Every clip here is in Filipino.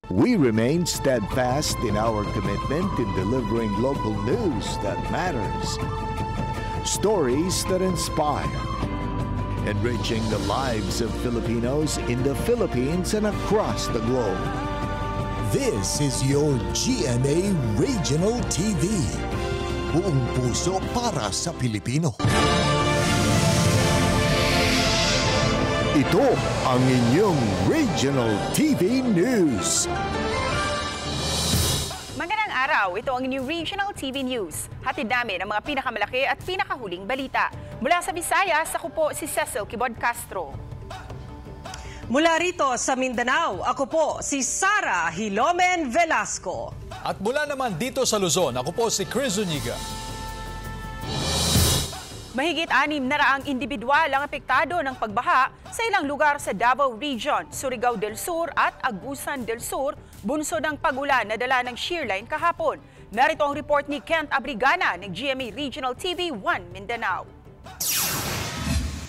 We remain steadfast in our commitment in delivering local news that matters. Stories that inspire. Enriching the lives of Filipinos in the Philippines and across the globe. This is your GMA Regional TV. Buong puso para sa Pilipino. Ito ang inyong Regional TV News. Magandang araw, ito ang inyong Regional TV News. Hatid namin ang mga pinakamalaki at pinakahuling balita. Mula sa Visayas, ako po si Cecil Kibod Castro. Mula rito sa Mindanao, ako po si Sara Hilomen Velasco. At mula naman dito sa Luzon, ako po si Chris Zuniga. Mahigit 600 individual ang apektado ng pagbaha sa ilang lugar sa Davao Region, Surigao del Sur at Agusan del Sur, bunsod ng pagulan na dala ng shearline kahapon. Narito ang report ni Kent Abrigana ng GMA Regional TV 1 Mindanao.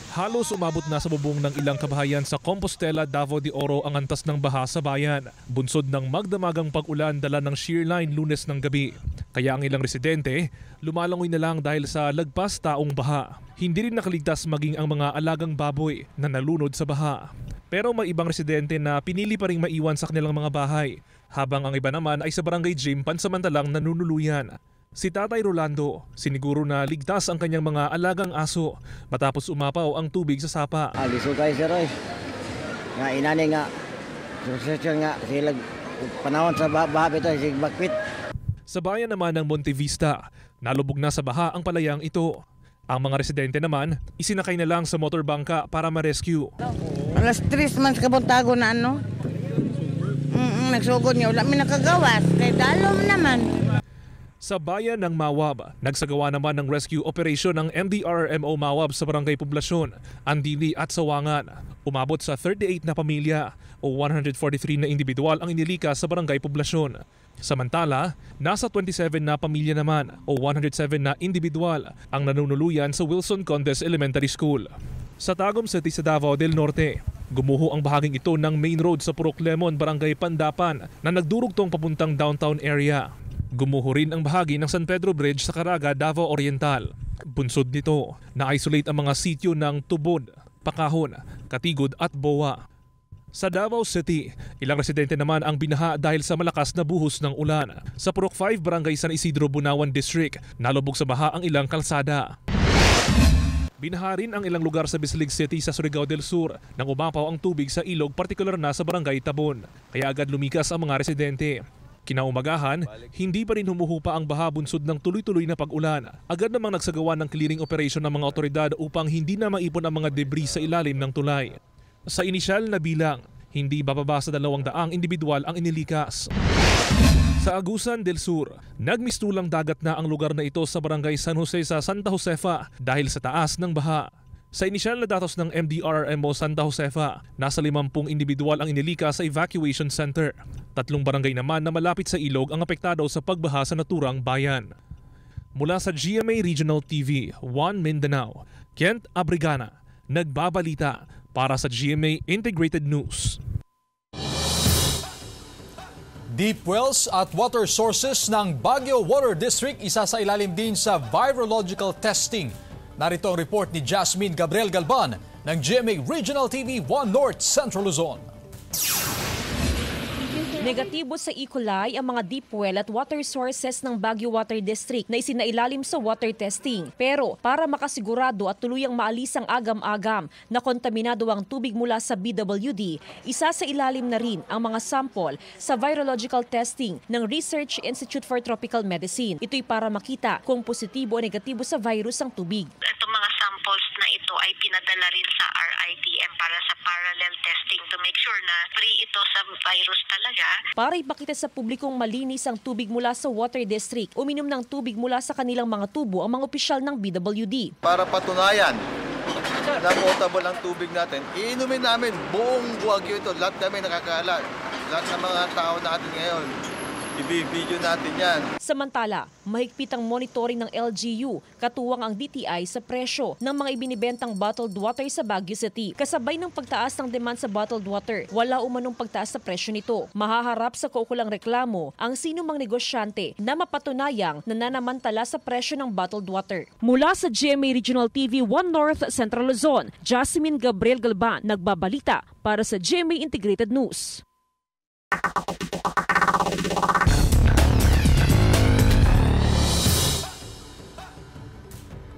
Halos umabot na sa bubong ng ilang kabahayan sa Compostela, Davao de Oro ang antas ng baha sa bayan. Bunsod ng magdamagang pag-ulan dala ng shearline Lunes ng gabi. Kaya ang ilang residente, lumalangoy na lang dahil sa lagpas taong baha. Hindi rin nakaligtas maging ang mga alagang baboy na nalunod sa baha. Pero may ibang residente na pinili pa rin maiwan sa kanilang mga bahay, habang ang iba naman ay sa barangay gym pansamantalang nanunuluyan. Si Tatay Rolando, siniguro na ligtas ang kanyang mga alagang aso matapos umapaw ang tubig sa sapa. Aliso kayo sir oy. Nga inani nga. Succession nga sila panahon sa baha ito sig bakwit. Sa bayan naman ng Monte Vista, nalubog na sa baha ang palayang ito. Ang mga residente naman, isinakay na lang sa motorbangka para ma-rescue. Alas 3 man sa kabuntago na ano. Nagsugod niya, wala may nakagawas. Kaya dalom naman. Sa bayan ng Mawab, nagsagawa naman ng rescue operation ng MDRRMO Mawab sa barangay Poblasyon, Andili at Sawangan. Umabot sa 38 na pamilya o 143 na individual ang inilika sa barangay Poblasyon. Samantala, nasa 27 na pamilya naman o 107 na individual ang nanunuluyan sa Wilson Condes Elementary School. Sa Tagum City sa Davao del Norte, gumuho ang bahaging ito ng main road sa Purok Lemon, Barangay Pandapan na nagdurugtong papuntang downtown area. Gumuho rin ang bahagi ng San Pedro Bridge sa Caraga, Davao Oriental. Bunsod nito, na-isolate ang mga sityo ng Tubod, Pakahon, Katigod at Boa. Sa Davao City, ilang residente naman ang binaha dahil sa malakas na buhos ng ulan. Sa Purok 5, Barangay San Isidro, Bunawan District, nalubog sa baha ang ilang kalsada. Binaha rin ang ilang lugar sa Bislig City sa Surigao del Sur nang umapaw ang tubig sa ilog, partikular na sa Barangay Tabon. Kaya agad lumikas ang mga residente. Kinaumagahan, hindi pa rin humuhupa ang baha bunsod ng tuloy-tuloy na pag-ulan. Agad namang nagsagawa ng clearing operation ng mga otoridad upang hindi na maipon ang mga debris sa ilalim ng tulay. Sa inisyal na bilang, hindi bababa sa 200 individual ang inilikas. Sa Agusan del Sur, nagmistulang dagat na ang lugar na ito sa barangay San Jose sa Santa Josefa dahil sa taas ng baha. Sa inisyal na datos ng MDRRMO Santa Josefa, nasa 50 individual ang inilika sa evacuation center. 3 barangay naman na malapit sa ilog ang apektado sa pagbaha sa naturang bayan. Mula sa GMA Regional TV 1 Mindanao, Kent Abrigana, nagbabalita para sa GMA Integrated News. Deep wells at water sources ng Baguio Water District isa sa ilalim din sa virological testing. Narito ang report ni Jasmine Gabriel Galban ng GMA Regional TV 1 North Central Luzon. Negatibo sa E. coli ang mga deep well at water sources ng Baguio Water District na isinailalim sa water testing. Pero para makasigurado at tuluyang maalis ang agam-agam na kontaminado ang tubig mula sa BWD, isa sa ilalim na rin ang mga sample sa virological testing ng Research Institute for Tropical Medicine. Ito'y para makita kung positibo o negatibo sa virus ang tubig. Itong mga samples na ito ay pinadala rin sa RITM para sa parallel testing to make sure na free ito sa virus talaga. Para ipakita sa publikong malinis ang tubig mula sa Water District, uminom ng tubig mula sa kanilang mga tubo ang mga opisyal ng BWD. Para patunayan na potable ang tubig natin, iinumin namin buong Baguio ito. Lahat kami nakakaalam. Lahat ng mga tao natin ngayon i-video natin yan. Samantala, mahigpit ang monitoring ng LGU, katuwang ang DTI sa presyo ng mga ibinibentang bottled water sa Baguio City. Kasabay ng pagtaas ng demand sa bottled water, wala umanong pagtaas sa presyo nito. Mahaharap sa kaukulang reklamo ang sinumang negosyante na mapatunayang nananamantala sa presyo ng bottled water. Mula sa GMA Regional TV 1 North Central Luzon, Jasmine Gabriel Galban, nagbabalita para sa GMA Integrated News.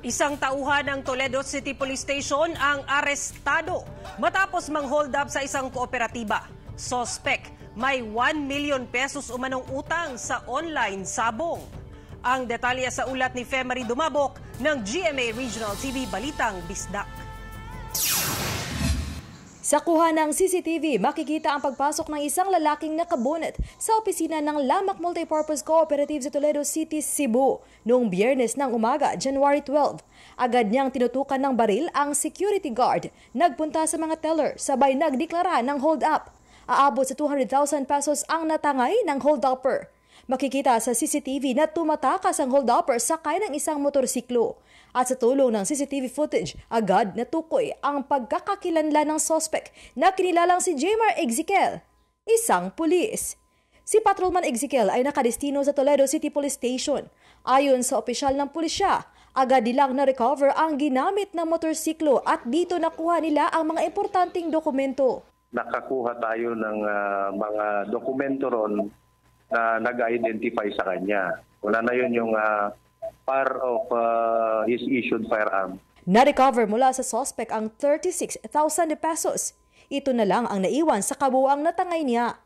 Isang tauhan ng Toledo City Police Station ang arestado matapos mang-hold up sa isang kooperatiba. Suspect, may 1 million pesos umanong utang sa online sabong. Ang detalye sa ulat ni Femery Dumabok ng GMA Regional TV Balitang Bisdak. Sa kuha ng CCTV, makikita ang pagpasok ng isang lalaking nakabunot sa opisina ng Lamak Multipurpose Cooperative sa Toledo City, Cebu noong Biyernes ng umaga, January 12. Agad niyang tinutukan ng baril ang security guard. Nagpunta sa mga teller, sabay nagdeklara ng hold up. Aabot sa 200,000 pesos ang natangay ng hold-upper. Makikita sa CCTV na tumatakas ang hold-upper sakay ng isang motorsiklo. At sa tulong ng CCTV footage, agad natukoy ang pagkakakilanlan ng suspect na kinilalang si Jmar Ezekiel, isang pulis. Si Patrolman Ezekiel ay nakadestino sa Toledo City Police Station. Ayon sa opisyal ng pulisya, agad nilang na-recover ang ginamit ng motorsiklo at dito nakuha nila ang mga importanteng dokumento. Nakakuha tayo ng mga dokumento ron na nag-identify sa kanya. Una na yun yung part of his issued firearm. Na-recover mula sa suspect ang 36,000 pesos. Ito na lang ang naiwan sa kabuuang natangay niya.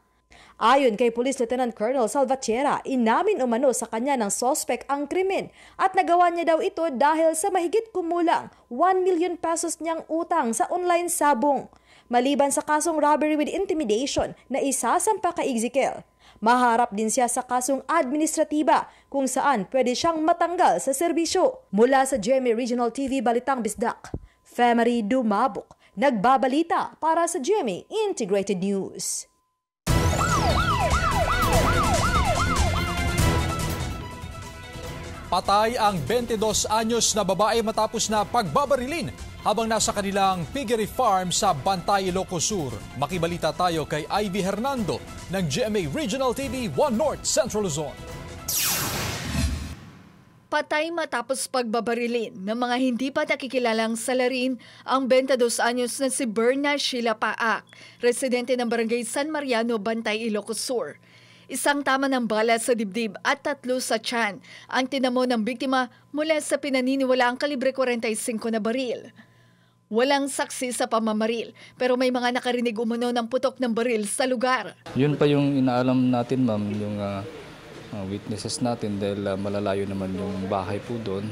Ayon kay Police Lieutenant Colonel Salvatierra, inamin umano sa kanya ng suspect ang krimen at nagawa niya daw ito dahil sa mahigit kumulang 1 million pesos niyang utang sa online sabong. Maliban sa kasong robbery with intimidation na isasampa kay Ezekiel, maharap din siya sa kasong administratiba kung saan pwede siyang matanggal sa serbisyo. Mula sa GMA Regional TV Balitang Bisdak, Femery Dumabok, nagbabalita para sa GMA Integrated News. Patay ang 22 anyos na babae matapos na pagbabarilin habang nasa kanilang piggery farm sa Bantay, Ilocos Sur. Makibalita tayo kay Ivy Hernando ng GMA Regional TV 1 North Central Luzon. Patay matapos pagbabarilin ng mga hindi pa nakikilalang salarin ang 22 anyos na si Berna Sheila Paak, residente ng Barangay San Mariano, Bantay, Ilocos Sur. Isang tama ng bala sa dibdib at 3 sa tiyan ang tinamo ng biktima mula sa pinaniniwalaang kalibre 45 na baril. Walang saksi sa pamamaril pero may mga nakarinig umano ng putok ng baril sa lugar. Yun pa yung inaalam natin, ma'am, yung witnesses natin dahil malalayo naman yung bahay po doon.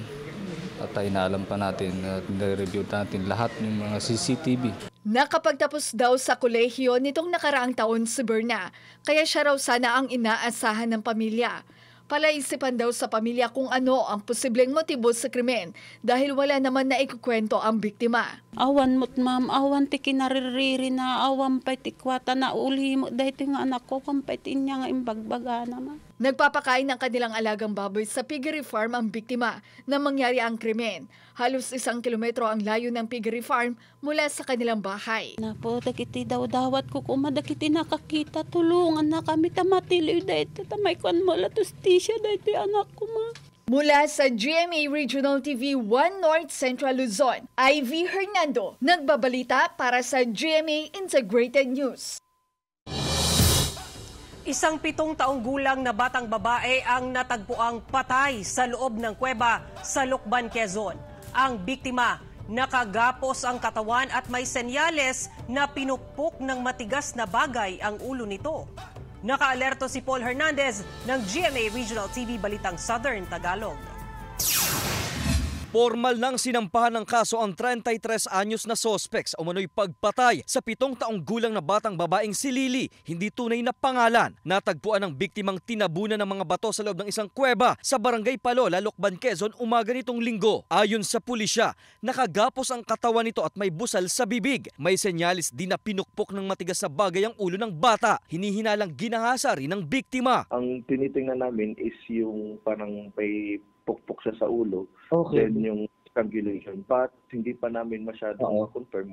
At inaalam pa natin at nire-review natin lahat ng mga CCTV. Nakapagtapos daw sa kolehiyo nitong nakaraang taon si Berna, kaya siya raw sana ang inaasahan ng pamilya. Palaisipan daw sa pamilya kung ano ang posibleng motibo sa krimen dahil wala naman na ikukwento ang biktima. Awan mo't ma'am, awan ti kinaririri na awan pa'y tikwata na uli mo dahil nga anak ko kampaitin niya nga imbagbaga naman. Nagpapakain ng kanilang alagang baboy sa piggery farm ang biktima na mangyari ang krimen. Halos 1 kilometro ang layo ng piggery farm mula sa kanilang bahay. Napo, dakiti daw dawat ko kumadakiti nakakita. Tulungan na kami tamatili dahil tamay kuan mo latustisya dahil anak ko ma. Mula sa GMA Regional TV 1 North Central Luzon, Ivy Hernando, nagbabalita para sa GMA Integrated News. Isang 7 taong gulang na batang babae ang natagpuang patay sa loob ng kuweba sa Lucban, Quezon. Ang biktima, nakagapos ang katawan at may senyales na pinukpok ng matigas na bagay ang ulo nito. Nakaalerto si Paul Hernandez ng GMA Regional TV Balitang Southern Tagalog. Formal nang sinampahan ng kaso ang 33 anyos na suspect sa umano'y pagpatay sa 7 taong gulang na batang babaeng si Lily, hindi tunay na pangalan. Natagpuan ng biktimang tinabunan ng mga bato sa loob ng isang kuweba sa Barangay Palola, Lokban, Quezon umaga nitong linggo. Ayon sa pulisya, nakagapos ang katawan nito at may busal sa bibig. May senyalis din na pinukpok ng matigas na bagay ang ulo ng bata. Hinihinalang ginahasa rin ng biktima. Ang tinitingnan namin is yung parang may pukpok siya sa ulo, Okay. then yung strangulation. But hindi pa namin masyadong confirm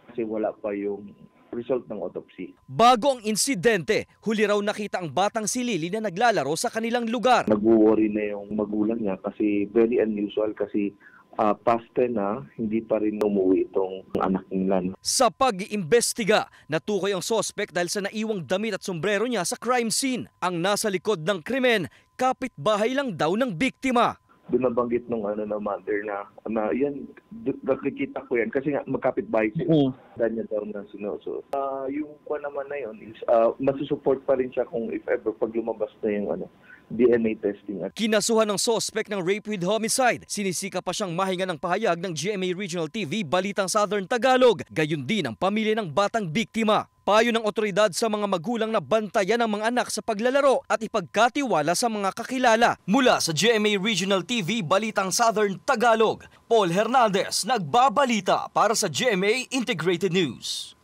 kasi wala pa yung result ng autopsy. Bago ang insidente, huli raw nakita ang batang si Lily na naglalaro sa kanilang lugar. Nag-worry na yung magulang niya kasi very unusual kasi past 10 na, hindi pa rin umuwi itong anak nila. Sa pag-iimbestiga, natukoy ang suspect dahil sa naiwang damit at sombrero niya sa crime scene. Ang nasa likod ng krimen, kapitbahay lang daw ng biktima. Binabanggit nung na mother na yan, nakikita ko yan kasi nga magkapitbahay siya. Danya daw na sinuso. Yung kwa naman na yun is masusupport pa rin siya kung if ever pag lumabas na yung DNA testing. Kinasuhan ng suspect ng rape with homicide. Sinisika pa siyang mahinga ng pahayag ng GMA Regional TV Balitang Southern Tagalog. Gayon din ang pamilya ng batang biktima. Payo ng otoridad sa mga magulang na bantayan ang mga anak sa paglalaro at ipagkatiwala sa mga kakilala. Mula sa GMA Regional TV Balitang Southern Tagalog, Paul Hernandez nagbabalita para sa GMA Integrated News.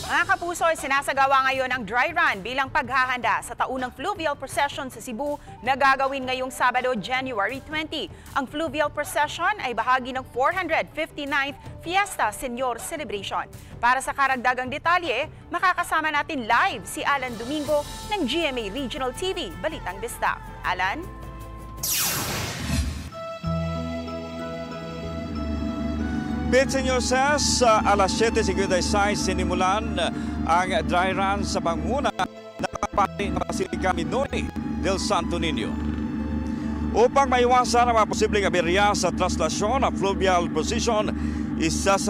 Mga kapuso, sinasagawa ngayon ang dry run bilang paghahanda sa taunang fluvial procession sa Cebu na gagawin ngayong Sabado, January 20. Ang fluvial procession ay bahagi ng 459th Fiesta Senior Celebration. Para sa karagdagang detalye, makakasama natin live si Alan Domingo ng GMA Regional TV, Balitang Bista. Alan? Pit Senyor Ses, alas 7:56 sinimulan ang dry run sa panguna ng pari ng Basilica Minori del Santo Niño. Upang maiwasan ang mga posibleng aberya sa traslasyon ng fluvial procession,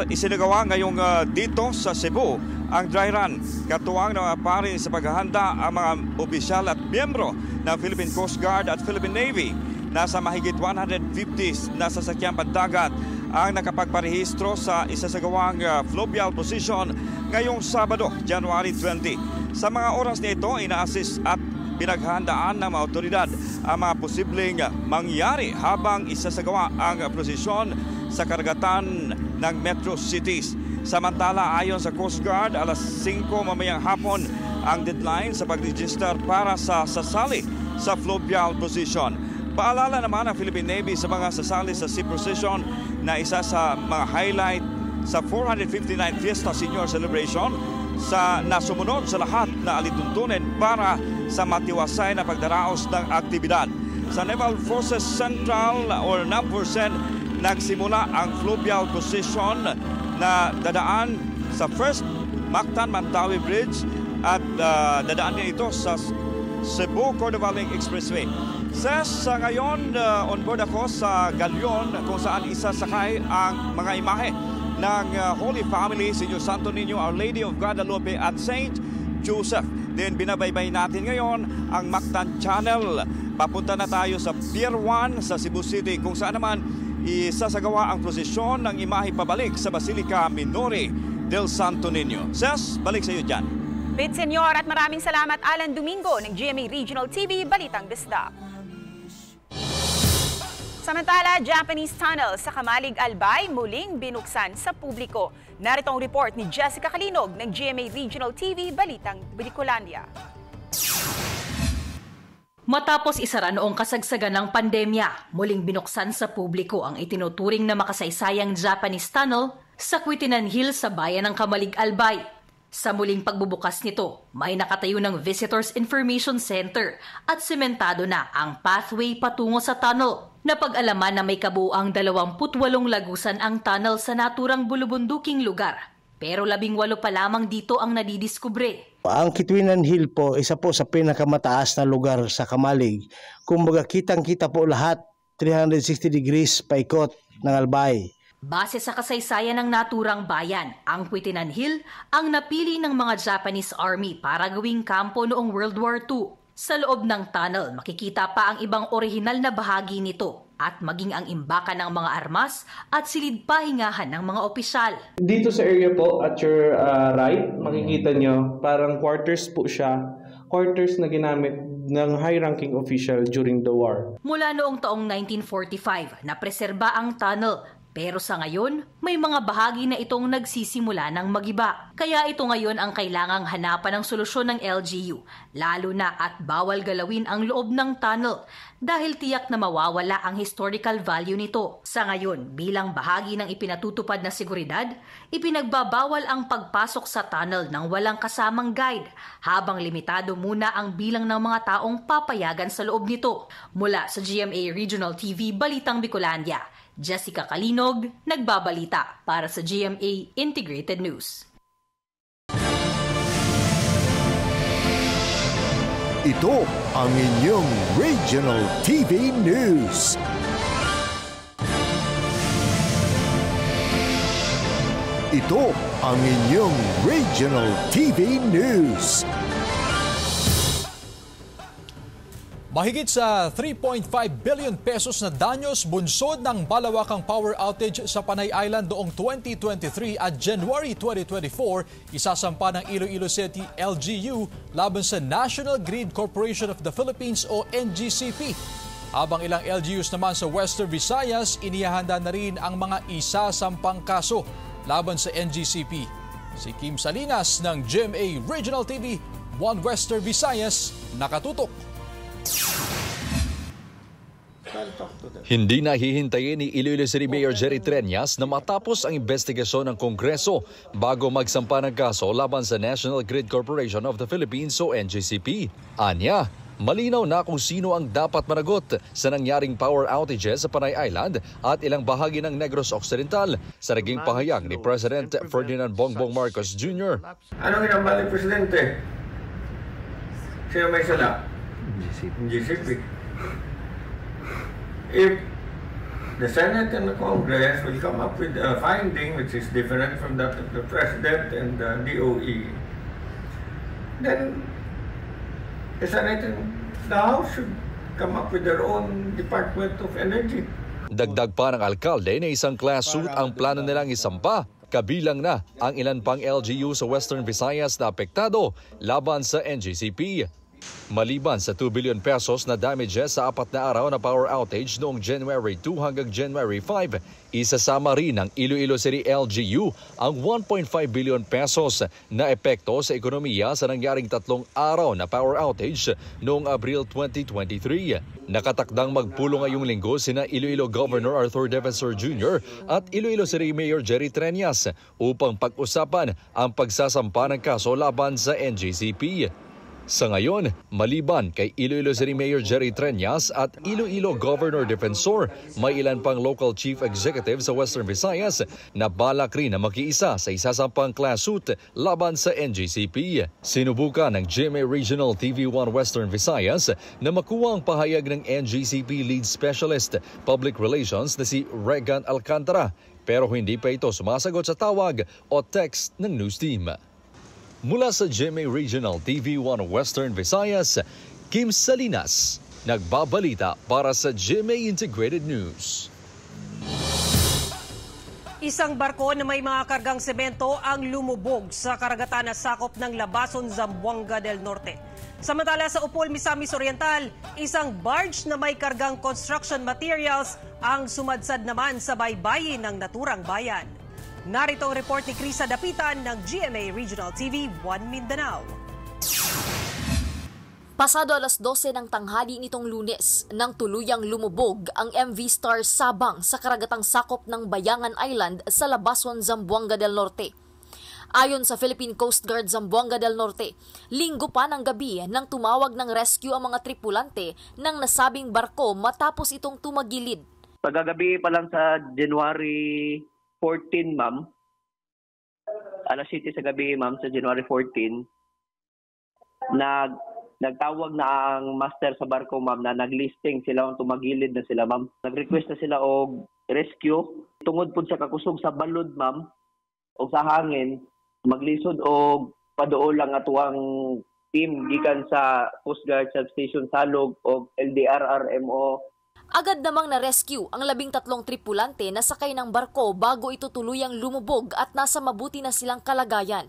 isinagawa ngayong dito sa Cebu ang dry run. Katuwang ng mga pari sa paghahanda ang mga opisyal at miyembro ng Philippine Coast Guard at Philippine Navy. Nasa mahigit 150 na sasakyang pandagat ang nakapagparehistro sa isasagawang fluvial procession ngayong Sabado, January 20. Sa mga oras na ito, ina-assist at pinaghandaan ng mga otoridad ang mga posibleng mangyari habang isasagawa ang prosesyon sa karagatan ng metro cities. Samantala, ayon sa Coast Guard, alas 5 mamayang hapon ang deadline sa pag-register para sa sasali sa fluvial procession. Paalala naman ng Philippine Navy sa mga sasali sa sea procession na isa sa mga highlight sa 459th Fiesta Senior Celebration sa nasumunod sa lahat na alituntunin para sa matiwasay na pagdaraos ng aktibidad. Sa Naval Forces Central or NAVFORCEN, nagsimula ang fluvial procession na dadaan sa First Mactan-Mantawi Bridge at dadaan din ito sa Cebu-Cordova Link Expressway. Sa ngayon, on board ako sa galyon kung saan isasakay ang mga imahe ng Holy Family, Senior Santo Niño, Our Lady of Guadalupe at Saint Joseph. Then binabaybay natin ngayon ang Mactan Channel. Papunta na tayo sa Pier 1 sa Cebu City kung saan naman isasagawa ang prosesyon ng imahe pabalik sa Basilica Minori del Santo Niño. Ses, balik sa iyo dyan. Pit Senyor at maraming salamat Alan Domingo ng GMA Regional TV, Balitang Bisda. Samantala, Japanese tunnel sa Kamalig Albay muling binuksan sa publiko. Narito ang report ni Jessica Kalinog ng GMA Regional TV, Balitang Bicolandia. Matapos isara noong kasagsagan ng pandemya, muling binuksan sa publiko ang itinuturing na makasaysayang Japanese tunnel sa Quitinan Hill sa bayan ng Kamalig Albay. Sa muling pagbubukas nito, may nakatayo ng Visitors Information Center at sementado na ang pathway patungo sa tunnel. Napag-alaman na may kabuuang 28 lagusan ang tunnel sa naturang bulubunduking lugar. Pero 18 pa lamang dito ang nadidiskubre. Ang Quitinan Hill po, isa po sa pinakamataas na lugar sa Kamalig. Kumbaga kitang-kita po lahat, 360 degrees paikot ng Albay. Base sa kasaysayan ng naturang bayan, ang Quitinan Hill ang napili ng mga Japanese Army para gawing kampo noong World War II. Sa loob ng tunnel, makikita pa ang ibang orihinal na bahagi nito. at maging ang imbakan ng mga armas at silid-pahingahan ng mga opisyal. Dito sa area po at your right, makikita nyo parang quarters po siya. Quarters na ginamit ng high-ranking official during the war. Mula noong taong 1945, napreserba ang tunnel. Pero sa ngayon, may mga bahagi na itong nagsisimula ng magiba. Kaya ito ngayon ang kailangang hanapan ng solusyon ng LGU, lalo na at bawal galawin ang loob ng tunnel dahil tiyak na mawawala ang historical value nito. Sa ngayon, bilang bahagi ng ipinatutupad na seguridad, ipinagbabawal ang pagpasok sa tunnel ng walang kasamang guide, habang limitado muna ang bilang ng mga taong papayagan sa loob nito. Mula sa GMA Regional TV, Balitang Bicolandia, Jessica Kalinog, nagbabalita para sa GMA Integrated News. Ito ang inyong Regional TV News. Ito ang inyong Regional TV News. Mahigit sa 3.5 billion pesos na danyos bunsod ng balawakang power outage sa Panay Island noong 2023 at January 2024, isasampa ng Iloilo City LGU laban sa National Grid Corporation of the Philippines o NGCP. Habang ilang LGUs naman sa Western Visayas, inihahanda na rin ang mga isasampang kaso laban sa NGCP. Si Kim Salinas ng GMA Regional TV, 1 Western Visayas, nakatutok. Hindi nahihintayin ni Iloilo City Mayor Jerry Treñas na matapos ang investigasyon ng Kongreso bago magsampa ng kaso laban sa National Grid Corporation of the Philippines o NGCP. Anya, malinaw na kung sino ang dapat managot sa nangyaring power outages sa Panay Island at ilang bahagi ng Negros Occidental sa naging pahayag ni President Ferdinand Bongbong Marcos Jr. Anong inambal ni Presidente? Sino may sala? NGCP. If the Senate and the Congress will come up with a finding which is different from that of the President and the DOE, then the Senate and the House should come up with their own Department of Energy. Dagdag pa ng alkalde na isang class suit ang plano nilang isampa. Kabilang na ang ilan pang LGU sa Western Visayas na apektado laban sa NGCP. Maliban sa 2 billion pesos na damages sa 4 na araw na power outage noong January 2 hanggang January 5, isasama rin ng Iloilo City LGU ang 1.5 billion pesos na epekto sa ekonomiya sa nangyaring 3 araw na power outage noong Abril 2023. Nakatakdang magpulong ngayong linggo sina Iloilo Governor Arthur Defensor Jr. at Iloilo City Mayor Jerry Treñas upang pag-usapan ang pagsasampa ng kaso laban sa NGCP. Sa ngayon, maliban kay Iloilo City Mayor Jerry Treñas at Iloilo Governor Defensor, may ilan pang local chief executive sa Western Visayas na balak rin na makiisa sa isasampang class suit laban sa NGCP. Sinubukan ng GMA Regional TV1 Western Visayas na makuha ang pahayag ng NGCP Lead Specialist Public Relations na si Regan Alcantara, pero hindi pa ito sumasagot sa tawag o text ng news team. Mula sa GMA Regional TV1 Western Visayas, Kim Salinas, nagbabalita para sa GMA Integrated News. Isang barko na may mga kargang semento ang lumubog sa karagatan na sakop ng Labason, Zamboanga del Norte. Samantala sa Upol, Misamis Oriental, isang barge na may kargang construction materials ang sumadsad naman sa baybayin ng naturang bayan. Narito ang report ni Krisa Dapitan ng GMA Regional TV 1 Mindanao. Pasado alas 12 ng tanghali nitong Lunes nang tuluyang lumubog ang MV Star Sabang sa karagatang sakop ng Bayangan Island sa Labason, Zamboanga del Norte. Ayon sa Philippine Coast Guard Zamboanga del Norte, linggo pa ng gabi nang tumawag ng rescue ang mga tripulante ng nasabing barko matapos itong tumagilid. Pagkagabi pa lang sa January 14, ma'am. Alas 7 sa gabi, ma'am, sa January 14. Nagtawag na ang master sa barko, ma'am, na naglisting sila, tumagilid na sila, ma'am. Nag-request na sila og rescue. Tungod po sa kakusog sa balod, ma'am, o sa hangin, maglisod og paduol lang atuang team gikan sa Coast Guard Substation Salog o LDR RMO. Agad namang na-rescue ang 13 tripulante na sakay ng barko bago ito tuluyang lumubog at nasa mabuti na silang kalagayan.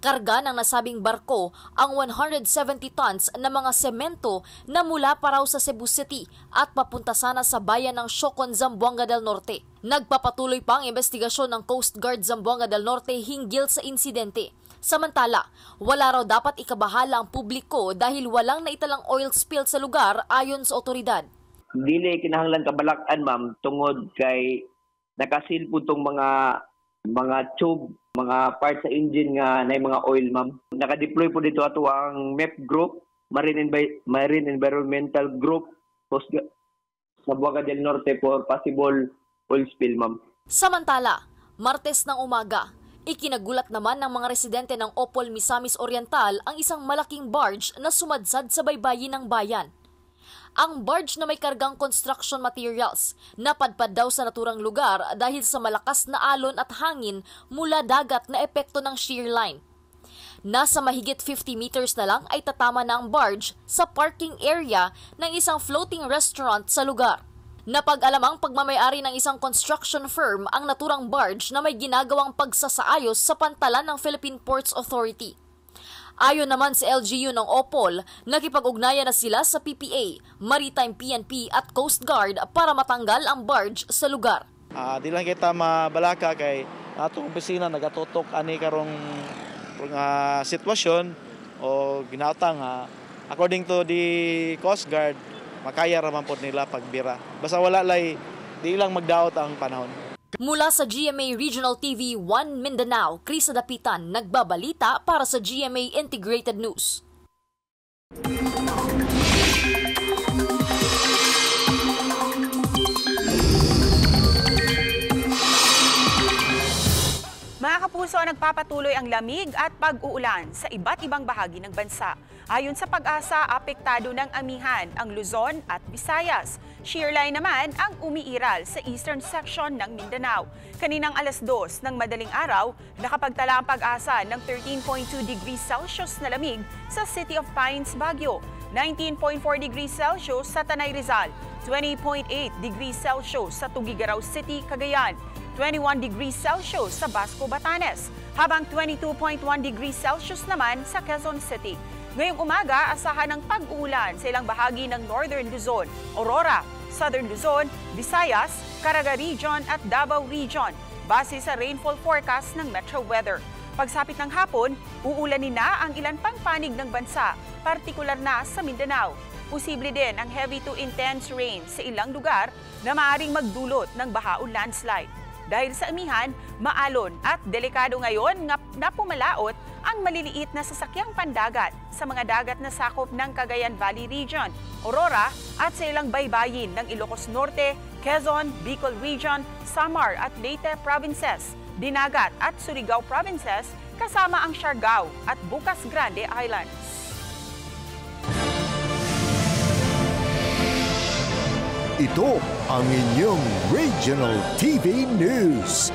Karga ng nasabing barko ang 170 tons na mga semento na mula pa raw sa Cebu City at papunta sana sa bayan ng Siocon, Zamboanga del Norte. Nagpapatuloy pa ang investigasyon ng Coast Guard Zamboanga del Norte hinggil sa insidente. Samantala, wala raw dapat ikabahala ang publiko dahil walang naitalang oil spill sa lugar ayon sa otoridad. Dili kinahanglan kabalakan ma'am tungod kay nakasil po tong mga tube, mga parts sa engine nga na mga oil ma'am. Naka-deploy po dito ato ang MEP group, Marine Environmental Group, Zamboanga del Norte for possible oil spill ma'am. Samantala, Martes ng umaga, ikinagulat naman ng mga residente ng Opol, Misamis Oriental ang isang malaking barge na sumadsad sa baybayin ng bayan. Ang barge na may kargang construction materials napadpad daw sa naturang lugar dahil sa malakas na alon at hangin mula dagat na epekto ng shear line. Nasa mahigit 50 meters na lang ay tatama na ang barge sa parking area ng isang floating restaurant sa lugar. Napag-alamang pagmamayari ng isang construction firm ang naturang barge na may ginagawang pagsasaayos sa pantalan ng Philippine Ports Authority. Ayon naman sa LGU ng Opol, nakipag-ugnayan na sila sa PPA, Maritime PNP at Coast Guard para matanggal ang barge sa lugar. Di lang kita mabalaka kay atong opisina nagatutok ani karong sitwasyon o ginautang according to the Coast Guard makaya raman po nila pagbira. Basta wala lay di lang magdaot ang panahon. Mula sa GMA Regional TV 1 Mindanao, Krisa Dapitan, nagbabalita para sa GMA Integrated News. Mga kapuso, nagpapatuloy ang lamig at pag-uulan sa iba't ibang bahagi ng bansa. Ayon sa Pag-asa, apektado ng amihan ang Luzon at Visayas. Shearline naman ang umiiral sa eastern section ng Mindanao. Kaninang alas 2 ng madaling araw, nakapagtala ang Pag-asa ng 13.2 degrees Celsius na lamig sa City of Pines, Baguio, 19.4 degrees Celsius sa Tanay Rizal, 20.8 degrees Celsius sa Tugigaraw City, Cagayan, 21 degrees Celsius sa Basco, Batanes, habang 22.1 degrees Celsius naman sa Quezon City. Ngayong umaga, asahan ng pag-uulan sa ilang bahagi ng Northern Luzon, Aurora, Southern Luzon, Visayas, Caraga Region at Davao Region, base sa rainfall forecast ng Metro Weather. Pagsapit ng hapon, uulanin na ang ilan pang panig ng bansa, partikular na sa Mindanao. Posible din ang heavy to intense rain sa ilang lugar na maaaring magdulot ng baha o landslide. Dahil sa amihan, maalon at delikado ngayon na pumalaot ang maliliit na sasakyang pandagat sa mga dagat na sakop ng Cagayan Valley Region, Aurora at sa ilang baybayin ng Ilocos Norte, Quezon, Bicol Region, Samar at Leyte Provinces, Dinagat at Surigao Provinces kasama ang Siargao at Bukas Grande Islands. Ito ang inyong Regional TV News.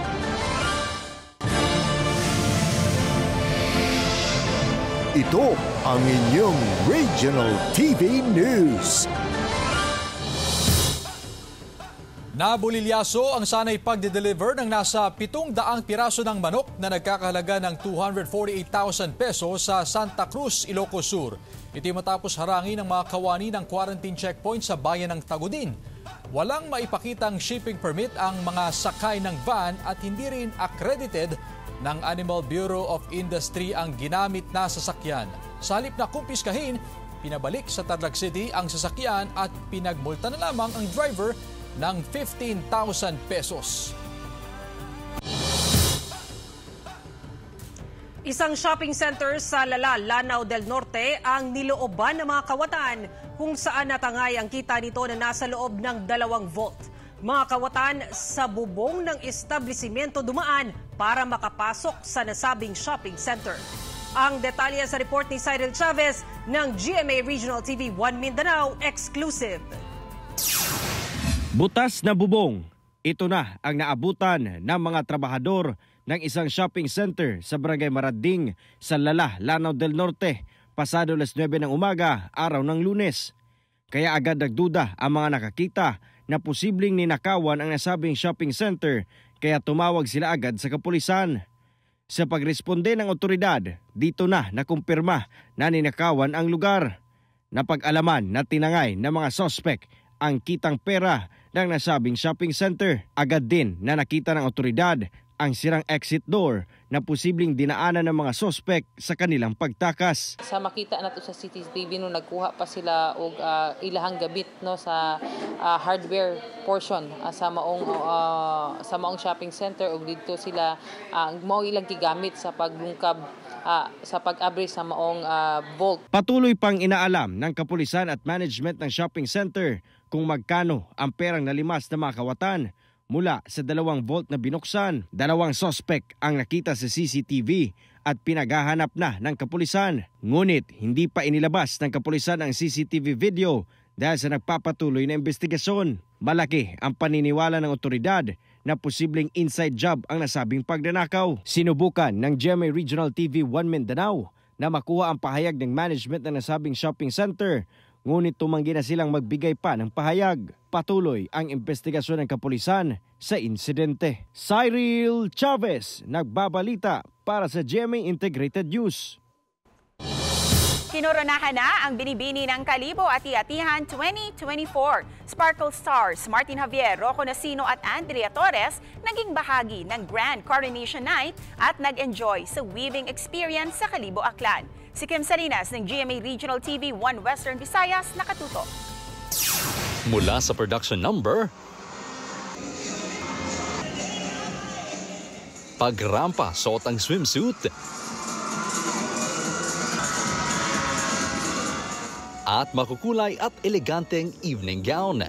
Ito ang inyong Regional TV News. Nabulilyaso ang sanay pagde-deliver ng nasa 700 piraso ng manok na nagkakahalaga ng 248,000 pesos sa Santa Cruz, Ilocos Sur. Ito matapos harangin ng mga kawani ng quarantine checkpoint sa bayan ng Tagudin. Walang maipakitang shipping permit ang mga sakay ng van at hindi rin accredited ng Animal Bureau of Industry ang ginamit na sasakyan. Sa halip na kumpiskahin, pinabalik sa Tarlac City ang sasakyan at pinagmulta na lamang ang driver ng 15,000 pesos. Isang shopping center sa Lala, Lanao del Norte ang nilooban ng mga kawatan kung saan natangay ang kita nito na nasa loob ng 2 vault. Mga kawatan sa bubong ng establisimento dumaan para makapasok sa nasabing shopping center. Ang detalye sa report ni Cyril Chavez ng GMA Regional TV 1 Mindanao Exclusive. Butas na bubong. Ito na ang naabutan ng mga trabahador ng isang shopping center sa Barangay Marading sa Lala, Lanao del Norte, pasado alas 9 ng umaga, araw ng Lunes. Kaya agad nagduda ang mga nakakita na posibleng ninakawan ang nasabing shopping center kaya tumawag sila agad sa kapulisan. Sa pagresponde ng otoridad, dito na nakumpirma na ninakawan ang lugar. Napag-alaman na tinangay ng mga sospek ang kitang pera ng nasabing shopping center. Agad din na nakita ng otoridad ang sirang exit door na posibleng dinaanan ng mga sospek sa kanilang pagtakas. Sa makita nato sa CCTV no, nagkuha pa sila og ilahang gabit no sa hardware portion sa maong shopping center ug didto sila mao ilang gigamit sa paglungkab sa pag-abri sa maong vault. Patuloy pang inaalam ng kapulisan at management ng shopping center kung magkano ang perang nalimas na mga kawatan mula sa 2 vault na binuksan. 2 sospek ang nakita sa CCTV at pinaghahanap na ng kapulisan. Ngunit hindi pa inilabas ng kapulisan ang CCTV video dahil sa nagpapatuloy na investigasyon. Malaki ang paniniwala ng otoridad na posibleng inside job ang nasabing pagnanakaw. Sinubukan ng GMA Regional TV 1 Mindanao na makuha ang pahayag ng management ng nasabing shopping center. Ngunit tumanggi na silang magbigay pa ng pahayag. Patuloy ang investigasyon ng kapulisan sa insidente. Cyril Chavez, nagbabalita para sa GMA Integrated News. Kinoronahan na ang binibini ng Kalibo Ati-Atihan 2024. Sparkle Stars Martin Javier, Rocco Nasino at Andrea Torres naging bahagi ng Grand Coronation Night at nag-enjoy sa weaving experience sa Kalibo, Aklan. Si Kim Salinas ng GMA Regional TV 1 Western Visayas nakatutok. Mula sa production number, pagrampa, suot ang swimsuit, at makukulay at eleganteng evening gown.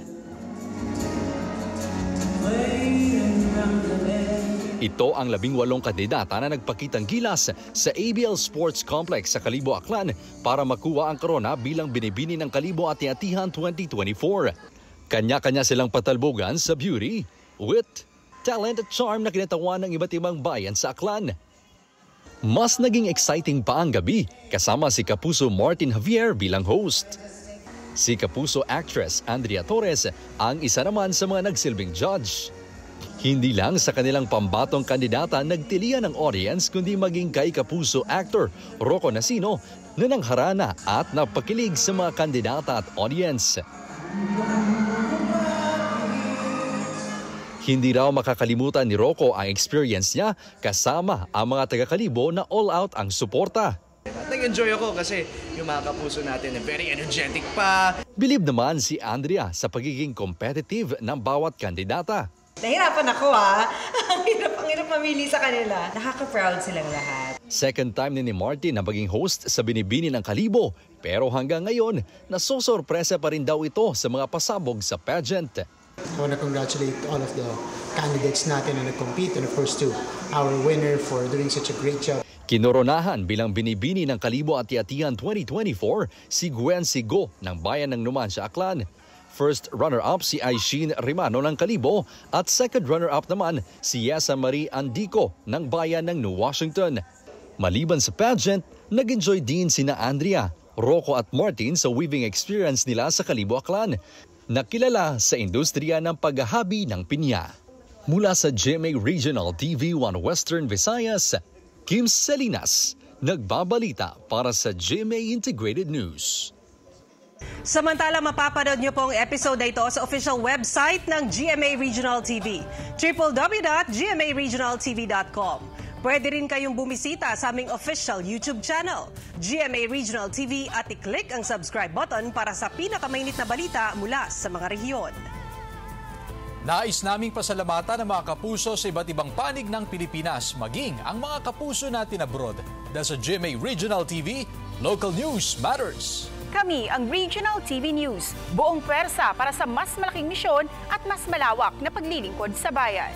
Ito ang 18 kandidata na nagpakitang gilas sa ABL Sports Complex sa Kalibo, Aklan para makuha ang korona bilang binibini ng Kalibo Ati-Atihan 2024. Kanya-kanya silang patalbogan sa beauty, wit, talent at charm na kinatawan ng iba't ibang bayan sa Aklan. Mas naging exciting pa ang gabi kasama si Kapuso Martin Javier bilang host. Si Kapuso actress Andrea Torres ang isa naman sa mga nagsilbing judge. Hindi lang sa kanilang pambatong kandidata nagtilian ng audience kundi maging kay Kapuso actor Rocco Nasino na nangharana at napakilig sa mga kandidata at audience. Hindi raw makakalimutan ni Rocco ang experience niya kasama ang mga taga-Kalibo na all-out ang suporta. Nag-enjoy ako kasi yung mga Kapuso natin very energetic pa. Bilib naman si Andrea sa pagiging competitive ng bawat kandidata. Nahirapan ako Ang hirap mamili sa kanila. Nakaka-proud silang lahat. Second time ni Martin na maging host sa binibini ng Kalibo. Pero hanggang ngayon, nasusorpresa pa rin daw ito sa mga pasabog sa pageant. I want to congratulate all of the candidates natin na nag-compete and of course to our winner for doing such a great job. Kinoronahan bilang binibini ng Kalibo Ati-Atihan 2024 si Gwen Sigo ng bayan ng Numancia, Aklan. First runner-up si Aishin Rimano ng Kalibo at second runner-up naman si Yesa Marie Andico ng bayan ng New Washington. Maliban sa pageant, nag-enjoy din sina Andrea, Rocco at Martin sa weaving experience nila sa Kalibo, Aklan. Nakilala sa industriya ng paghahabi ng pinya. Mula sa GMA Regional TV 1 Western Visayas, Kim Salinas, nagbabalita para sa GMA Integrated News. Samantala, mapapanood niyo pong episode na ito sa official website ng GMA Regional TV, www.gmaregionaltv.com. Pwede rin kayong bumisita sa aming official YouTube channel, GMA Regional TV, at i-click ang subscribe button para sa pinakamainit na balita mula sa mga rehiyon. Nais naming pasalamatan ang mga kapuso sa iba't ibang panig ng Pilipinas, maging ang mga kapuso natin abroad. Dahil sa GMA Regional TV, local news matters. Kami ang Regional TV News, buong pwersa para sa mas malaking misyon at mas malawak na paglilingkod sa bayan.